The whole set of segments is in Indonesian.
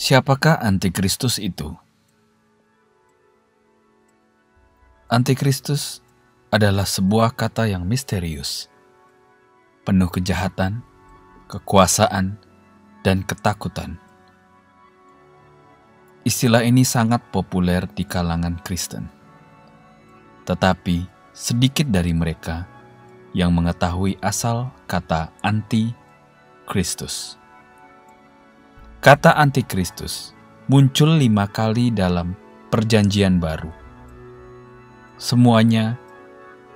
Siapakah Antikristus itu? Antikristus adalah sebuah kata yang misterius, penuh kejahatan, kekuasaan, dan ketakutan. Istilah ini sangat populer di kalangan Kristen, tetapi sedikit dari mereka yang mengetahui asal kata Antikristus. Kata Antikristus muncul 5 kali dalam Perjanjian Baru. Semuanya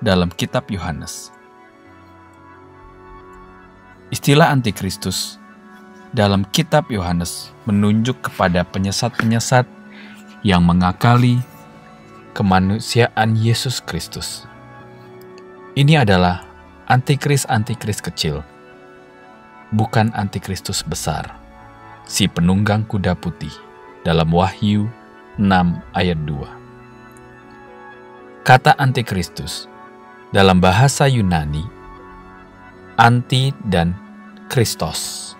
dalam kitab Yohanes. Istilah Antikristus dalam kitab Yohanes menunjuk kepada penyesat-penyesat yang mengakali kemanusiaan Yesus Kristus. Ini adalah antikris-antikris kecil, bukan antikristus besar, si penunggang kuda putih dalam Wahyu 6 ayat 2. Kata Antikristus dalam bahasa Yunani, anti dan Kristos.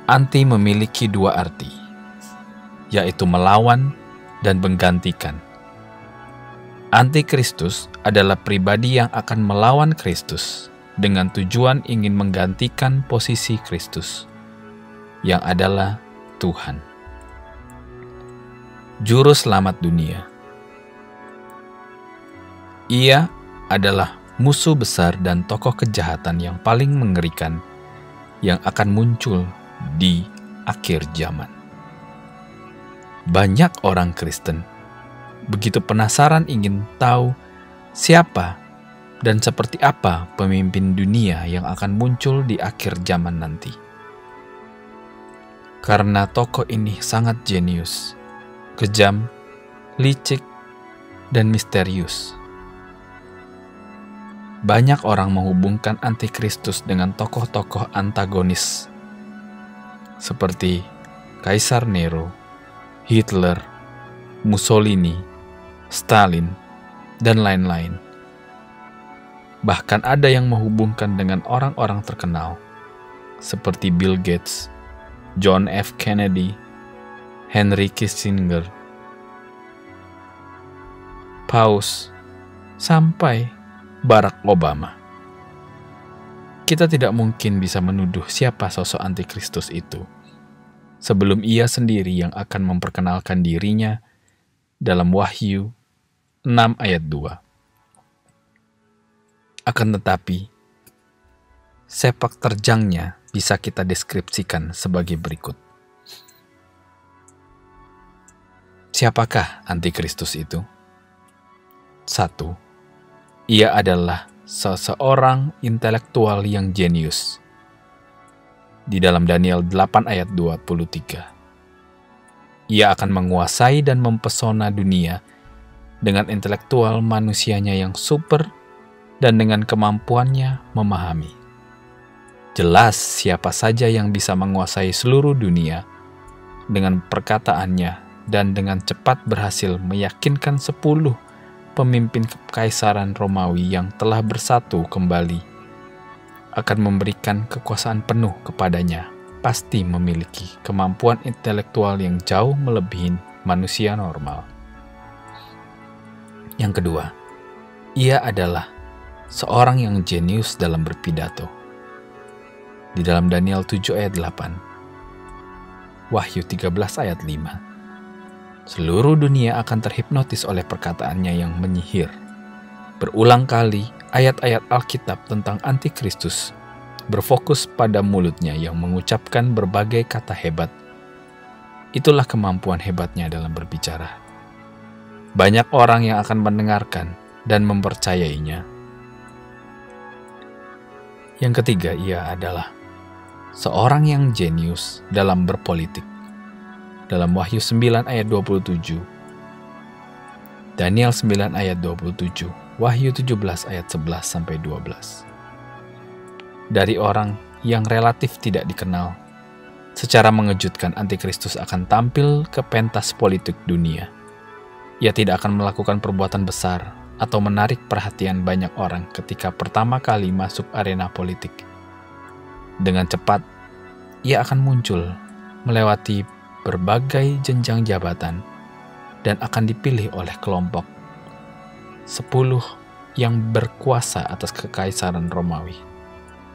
Anti memiliki 2 arti, yaitu melawan dan menggantikan. Antikristus adalah pribadi yang akan melawan Kristus dengan tujuan ingin menggantikan posisi Kristus, yang adalah Tuhan, Juru Selamat dunia. Ia adalah musuh besar dan tokoh kejahatan yang paling mengerikan yang akan muncul di akhir zaman. Banyak orang Kristen begitu penasaran ingin tahu siapa dan seperti apa pemimpin dunia yang akan muncul di akhir zaman nanti. Karena tokoh ini sangat jenius, kejam, licik, dan misterius. Banyak orang menghubungkan Antikristus dengan tokoh-tokoh antagonis seperti Kaisar Nero, Hitler, Mussolini, Stalin, dan lain-lain. Bahkan ada yang menghubungkan dengan orang-orang terkenal seperti Bill Gates, John F. Kennedy, Henry Kissinger, Paus, sampai Barack Obama. Kita tidak mungkin bisa menuduh siapa sosok Antikristus itu sebelum ia sendiri yang akan memperkenalkan dirinya dalam Wahyu 6 ayat 2. Akan tetapi, sepak terjangnya bisa kita deskripsikan sebagai berikut. Siapakah Antikristus itu? 1. Ia adalah seseorang intelektual yang jenius. Di dalam Daniel 8 ayat 23. Ia akan menguasai dan mempesona dunia dengan intelektual manusianya yang super dan dengan kemampuannya memahami. Jelas siapa saja yang bisa menguasai seluruh dunia dengan perkataannya dan dengan cepat berhasil meyakinkan 10 pemimpin kekaisaran Romawi yang telah bersatu kembali akan memberikan kekuasaan penuh kepadanya, pasti memiliki kemampuan intelektual yang jauh melebihi manusia normal. Yang kedua, ia adalah seorang yang jenius dalam berpidato. Di dalam Daniel 7 ayat 8, Wahyu 13 ayat 5, seluruh dunia akan terhipnotis oleh perkataannya yang menyihir. Berulang kali, ayat-ayat Alkitab tentang Antikristus berfokus pada mulutnya yang mengucapkan berbagai kata hebat. Itulah kemampuan hebatnya dalam berbicara. Banyak orang yang akan mendengarkan dan mempercayainya. Yang ketiga, ia adalah seorang yang jenius dalam berpolitik. Dalam Wahyu 9 ayat 27, Daniel 9 ayat 27, Wahyu 17 ayat 11-12. Dari orang yang relatif tidak dikenal, secara mengejutkan Antikristus akan tampil ke pentas politik dunia. Ia tidak akan melakukan perbuatan besar atau menarik perhatian banyak orang ketika pertama kali masuk arena politik. Dengan cepat, ia akan muncul melewati berbagai jenjang jabatan dan akan dipilih oleh kelompok 10 yang berkuasa atas kekaisaran Romawi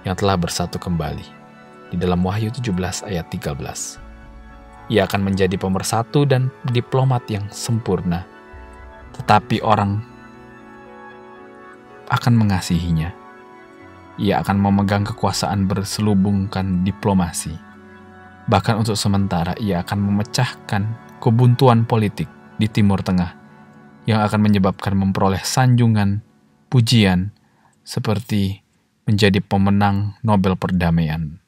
yang telah bersatu kembali di dalam Wahyu 17 ayat 13. Ia akan menjadi pemersatu dan diplomat yang sempurna, tetapi orang akan mengasihinya. Ia akan memegang kekuasaan berselubungkan diplomasi. Bahkan untuk sementara ia akan memecahkan kebuntuan politik di Timur Tengah yang akan menyebabkan memperoleh sanjungan, pujian, seperti menjadi pemenang Nobel Perdamaian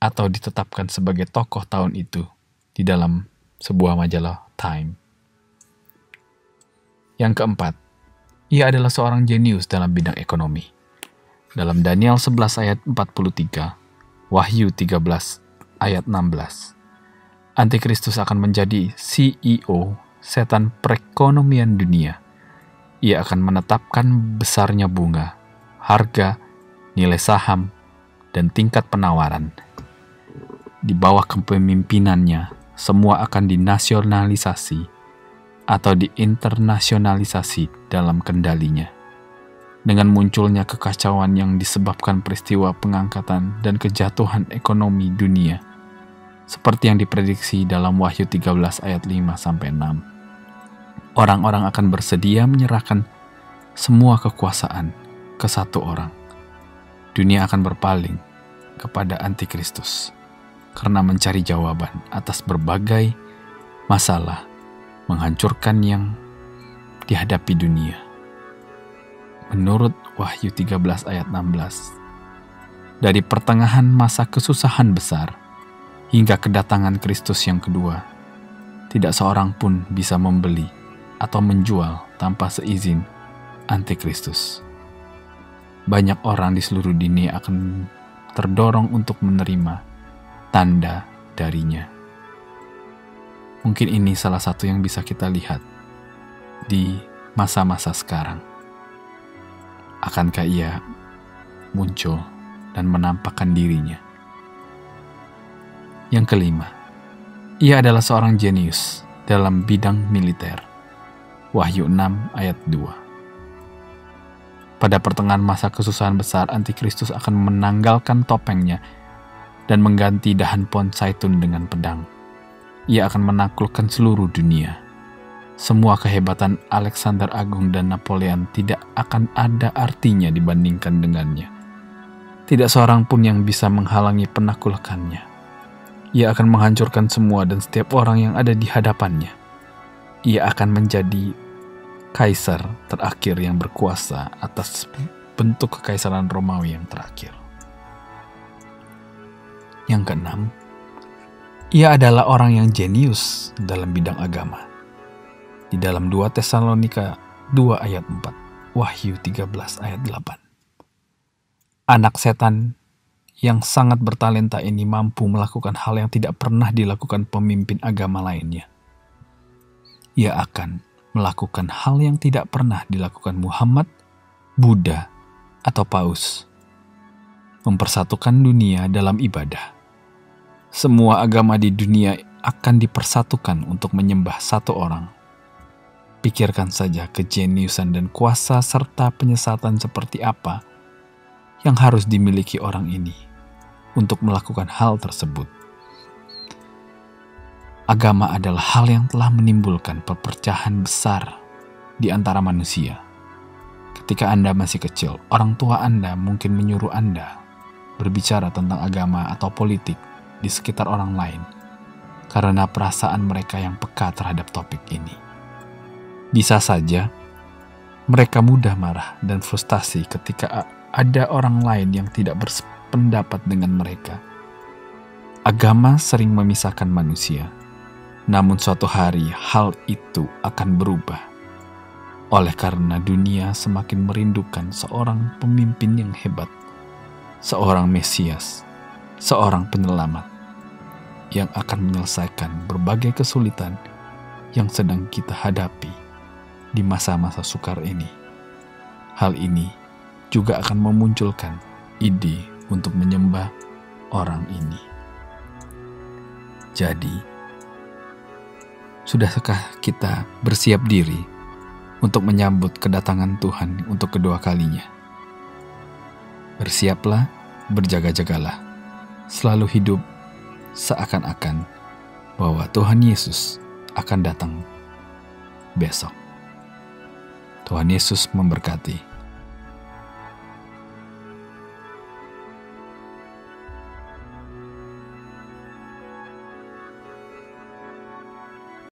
atau ditetapkan sebagai tokoh tahun itu di dalam sebuah majalah Time. Yang keempat, ia adalah seorang jenius dalam bidang ekonomi. Dalam Daniel 11 ayat 43, Wahyu 13 ayat 16, Antikristus akan menjadi CEO, setan perekonomian dunia. Ia akan menetapkan besarnya bunga, harga, nilai saham, dan tingkat penawaran. Di bawah kepemimpinannya, semua akan dinasionalisasi atau diinternasionalisasi dalam kendalinya. Dengan munculnya kekacauan yang disebabkan peristiwa pengangkatan dan kejatuhan ekonomi dunia, seperti yang diprediksi dalam Wahyu 13 ayat 5-6. Orang-orang akan bersedia menyerahkan semua kekuasaan ke satu orang. Dunia akan berpaling kepada Antikristus karena mencari jawaban atas berbagai masalah menghancurkan yang dihadapi dunia. Menurut Wahyu 13 ayat 16, dari pertengahan masa kesusahan besar hingga kedatangan Kristus yang kedua, tidak seorang pun bisa membeli atau menjual tanpa seizin Antikristus. Banyak orang di seluruh dunia akan terdorong untuk menerima tanda darinya. Mungkin ini salah satu yang bisa kita lihat di masa-masa sekarang. Akankah ia muncul dan menampakkan dirinya? Yang kelima, ia adalah seorang jenius dalam bidang militer. Wahyu 6 ayat 2. Pada pertengahan masa kesusahan besar, Antikristus akan menanggalkan topengnya dan mengganti dahan pohon zaitun dengan pedang. Ia akan menaklukkan seluruh dunia. Semua kehebatan Alexander Agung dan Napoleon tidak akan ada artinya dibandingkan dengannya. Tidak seorang pun yang bisa menghalangi penaklukannya. Ia akan menghancurkan semua dan setiap orang yang ada di hadapannya. Ia akan menjadi kaisar terakhir yang berkuasa atas bentuk kekaisaran Romawi yang terakhir. Yang keenam, ia adalah orang yang jenius dalam bidang agama. Di dalam 2 Tesalonika 2 ayat 4, Wahyu 13 ayat 8. Anak setan yang sangat bertalenta ini mampu melakukan hal yang tidak pernah dilakukan pemimpin agama lainnya. Ia akan melakukan hal yang tidak pernah dilakukan Muhammad, Buddha, atau Paus. Mempersatukan dunia dalam ibadah. Semua agama di dunia akan dipersatukan untuk menyembah satu orang. Pikirkan saja kejeniusan dan kuasa serta penyesatan seperti apa yang harus dimiliki orang ini untuk melakukan hal tersebut. Agama adalah hal yang telah menimbulkan perpecahan besar di antara manusia. Ketika Anda masih kecil, orang tua Anda mungkin menyuruh Anda berbicara tentang agama atau politik di sekitar orang lain karena perasaan mereka yang peka terhadap topik ini. Bisa saja mereka mudah marah dan frustasi ketika ada orang lain yang tidak berpendapat dengan mereka. Agama sering memisahkan manusia, namun suatu hari hal itu akan berubah. Oleh karena dunia semakin merindukan seorang pemimpin yang hebat, seorang Mesias, seorang penyelamat yang akan menyelesaikan berbagai kesulitan yang sedang kita hadapi di masa-masa sukar ini. Hal ini juga akan memunculkan ide untuk menyembah orang ini. Jadi, sudahkah kita bersiap diri untuk menyambut kedatangan Tuhan untuk kedua kalinya? Bersiaplah, berjaga-jagalah, selalu hidup seakan-akan bahwa Tuhan Yesus akan datang besok. Tuhan Yesus memberkati.